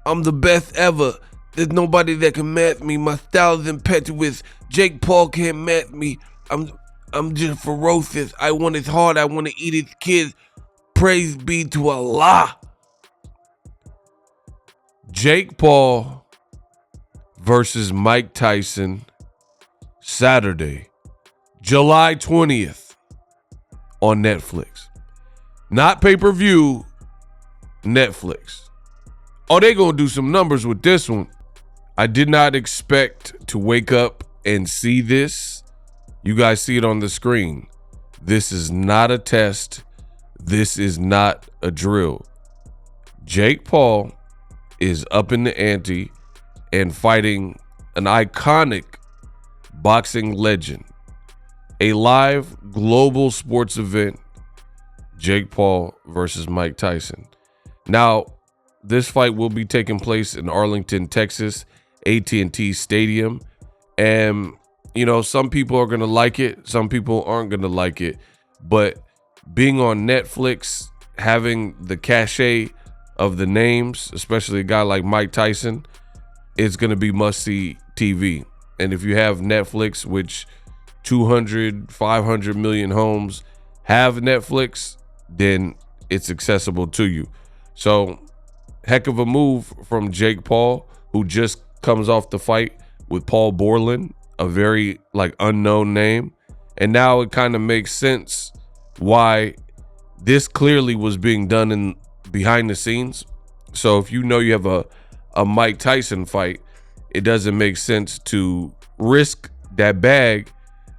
I'm the best ever. There's nobody that can match me. My style is impetuous. Jake Paul can't match me. I'm just ferocious. I want his heart. I want to eat his kids. Praise be to Allah. Jake Paul versus Mike Tyson, Saturday, July 20th on Netflix. Not pay-per-view, Netflix. Oh, they gonna do some numbers with this one. I did not expect to wake up and see this. You guys see it on the screen. This is not a test. This is not a drill. Jake Paul is up in the ante and fighting an iconic boxing legend. A live global sports event, Jake Paul versus Mike Tyson. Now, this fight will be taking place in Arlington, Texas, AT&T Stadium. And, you know, some people are going to like it. Some people aren't going to like it. But being on Netflix, having the cachet of the names, especially a guy like Mike Tyson, it's going to be must-see TV. And if you have Netflix, which 200, 500 million homes have Netflix, then it's accessible to you. So, heck of a move from Jake Paul, who just comes off the fight with Paul Borland, a very unknown name. And now it kind of makes sense why this clearly was being done in behind the scenes. So if you know you have a Mike Tyson fight, it doesn't make sense to risk that bag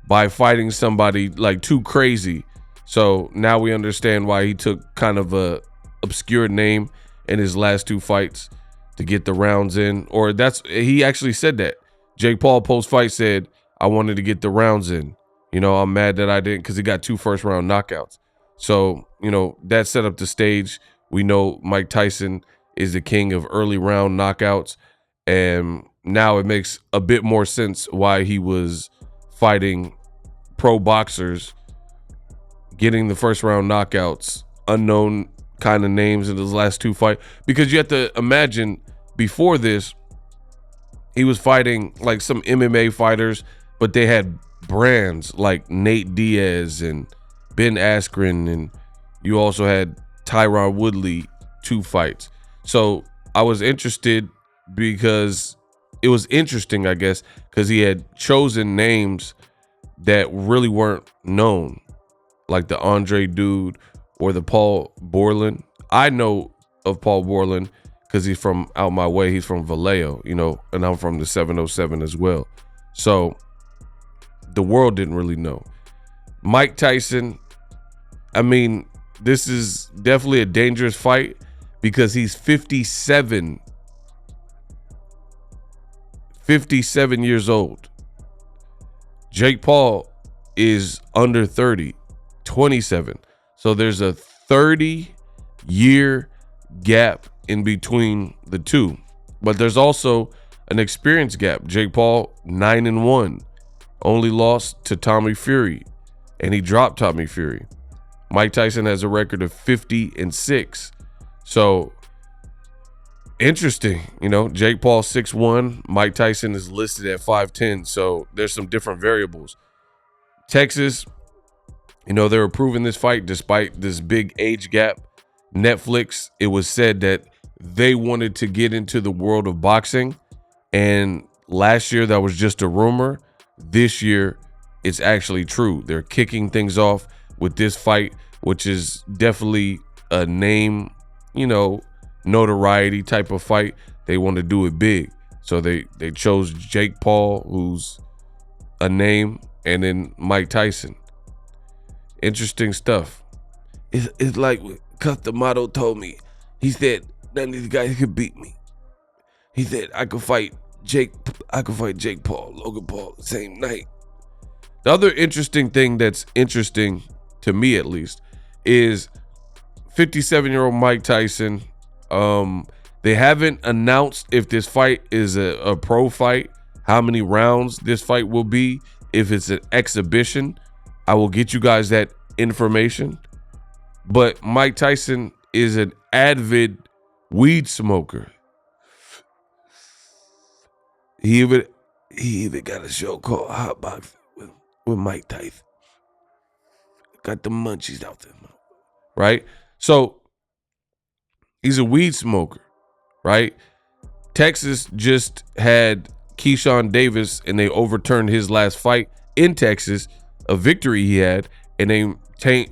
by fighting somebody too crazy. So now we understand why he took kind of a obscure name in his last two fights to get the rounds in. Or he actually said that. Jake Paul post-fight said, I wanted to get the rounds in. You know, I'm mad that I didn't, because he got 2 first-round knockouts. So, you know, that set up the stage. We know Mike Tyson is the king of early round knockouts. And now it makes a bit more sense why he was fighting pro boxers, getting the first-round knockouts, unknown kind of names in his last 2 fights. Because you have to imagine, before this, he was fighting some MMA fighters, but they had brands like Nate Diaz and Ben Askren, and you also had Tyron Woodley 2 fights. So I was interested because it was interesting, I guess, because he had chosen names that really weren't known, like the Andre dude or the Paul Borland. I know of Paul Borland because he's from out my way. He's from Vallejo, you know, and I'm from the 707 as well. So the world didn't really know. Mike Tyson, I mean, this is definitely a dangerous fight because he's 57 years old. Jake Paul is under 30, 27. So there's a 30-year gap in between the two. But there's also an experience gap. Jake Paul, 9-1, only lost to Tommy Fury, and he dropped Tommy Fury. Mike Tyson has a record of 50-6. So interesting, you know, Jake Paul 6'1", Mike Tyson is listed at 5'10", so there's some different variables. Texas, you know, they're approving this fight despite this big age gap. Netflix, it was said that they wanted to get into the world of boxing, and last year that was just a rumor. This year, it's actually true. They're kicking things off with this fight, which is definitely a name, you know, notoriety type of fight. They want to do it big. So they chose Jake Paul, who's a name, and then Mike Tyson. Interesting stuff. It's like Customato told me. He said none of these guys could beat me. He said I could fight Jake Paul, Logan Paul the same night. The other interesting thing that's interesting to me, at least, is 57-year-old Mike Tyson. They haven't announced if this fight is a pro fight, how many rounds this fight will be, if it's an exhibition. I will get you guys that information. But Mike Tyson is an avid weed smoker. He even got a show called Hot Box with Mike Tyson. Got the munchies out there, right? So he's a weed smoker, right? Texas just had Keyshawn Davis, and they overturned his last fight in Texas, a victory he had, and they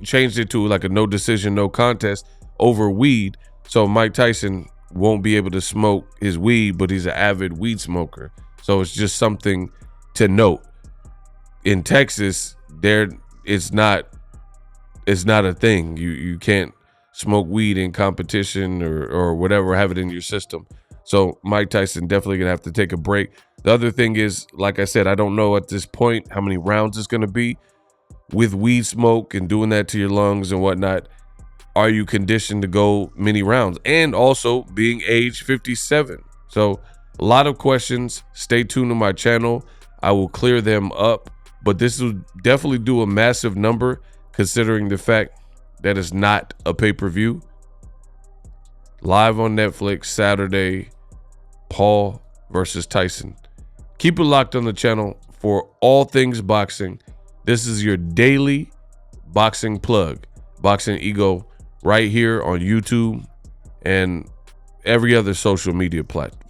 changed it to like a no decision, no contest over weed. So Mike Tyson won't be able to smoke his weed, but he's an avid weed smoker. So it's just something to note. In Texas, it's not a thing. You can't smoke weed in competition or whatever, have it in your system. So Mike Tyson definitely gonna have to take a break. The other thing is, like I said, I don't know at this point how many rounds it's gonna be with weed smoke and doing that to your lungs and whatnot. Are you conditioned to go many rounds? And also being age 57. So a lot of questions. Stay tuned to my channel. I will clear them up, but this will definitely do a massive number considering the fact that it's not a pay-per-view. Live on Netflix Saturday, Paul versus Tyson. Keep it locked on the channel for all things boxing. This is your daily boxing plug. Boxingego right here on YouTube and every other social media platform.